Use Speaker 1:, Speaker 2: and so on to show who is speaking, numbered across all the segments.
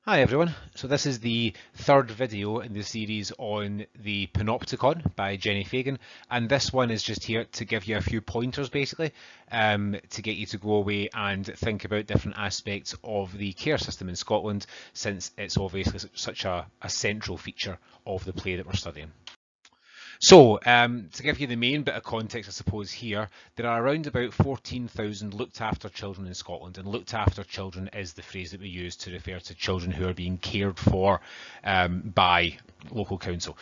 Speaker 1: Hi everyone, so this is the third video in the series on the Panopticon by Jenny Fagan, and this one is just here to give you a few pointers basically, to get you to go away and think about different aspects of the care system in Scotland, since it's obviously such a central feature of the play that we're studying. So, to give you the main bit of context, I suppose here, there are around about 14,000 looked after children in Scotland, and looked after children is the phrase that we use to refer to children who are being cared for by local council.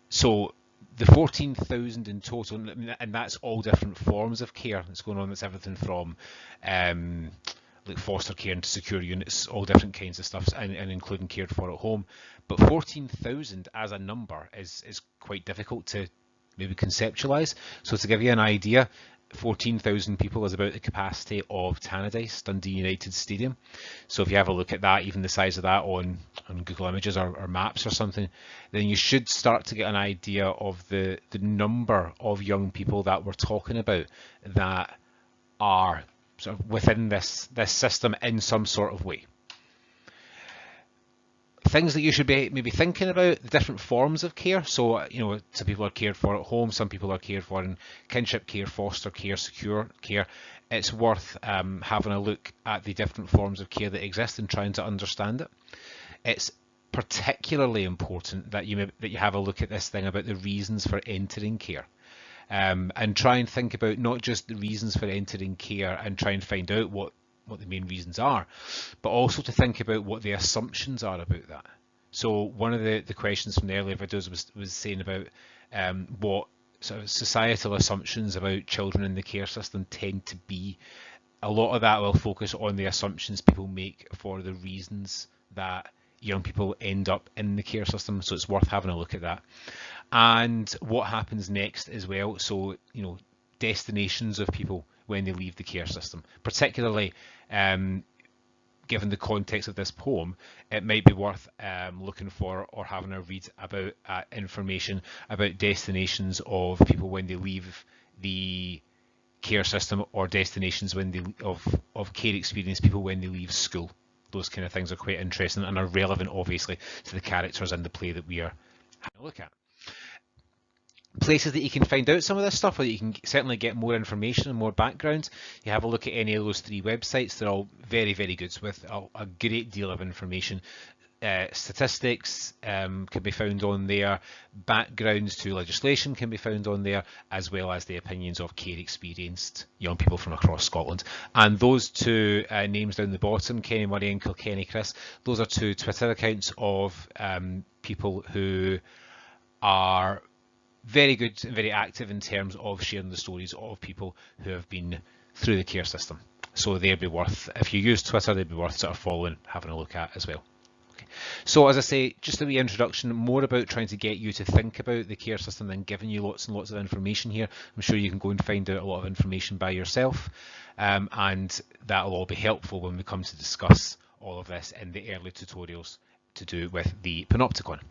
Speaker 1: So the 14,000 in total, and that's all different forms of care that's going on. That's everything from like foster care into secure units, all different kinds of stuff, and including cared for at home. But 14,000 as a number is quite difficult to maybe conceptualise. So to give you an idea, 14,000 people is about the capacity of Tannadice, Dundee United Stadium. So if you have a look at that, even the size of that on Google Images or maps or something, then you should start to get an idea of the number of young people that we're talking about that are sort of within this system in some sort of way. Things that you should be maybe thinking about, the different forms of care. So, you know, some people are cared for at home, some people are cared for in kinship care, foster care, secure care. It's worth having a look at the different forms of care that exist and trying to understand it. It's particularly important that you have a look at this thing about the reasons for entering care. And try and think about not just the reasons for entering care and try and find out what the main reasons are, but also to think about what the assumptions are about that. So one of the questions from the earlier videos was saying about what sort of societal assumptions about children in the care system tend to be. A lot of that will focus on the assumptions people make for the reasons that young people end up in the care system, so it's worth having a look at that. And what happens next as well, so, you know, destinations of people when they leave the care system, particularly given the context of this poem, it might be worth looking for or having a read about information about destinations of people when they leave the care system, or destinations when they of care experience people when they leave school. Those kind of things are quite interesting and are relevant, obviously, to the characters in the play that we are having a look at. Places that you can find out some of this stuff, or that you can certainly get more information and more background, you have a look at any of those three websites. They're all very, very good, with a great deal of information. Statistics can be found on there, backgrounds to legislation can be found on there, as well as the opinions of care experienced young people from across Scotland. And those two names down the bottom, Kenny Murray and Kilkenny Chris, those are two Twitter accounts of people who are very good and very active in terms of sharing the stories of people who have been through the care system. So they'd be worth, if you use Twitter, they'd be worth sort of following, having a look at as well. Okay. So as I say, just a wee introduction, more about trying to get you to think about the care system than giving you lots and lots of information here. I'm sure you can go and find out a lot of information by yourself, and that'll all be helpful when we come to discuss all of this in the early tutorials to do with the Panopticon.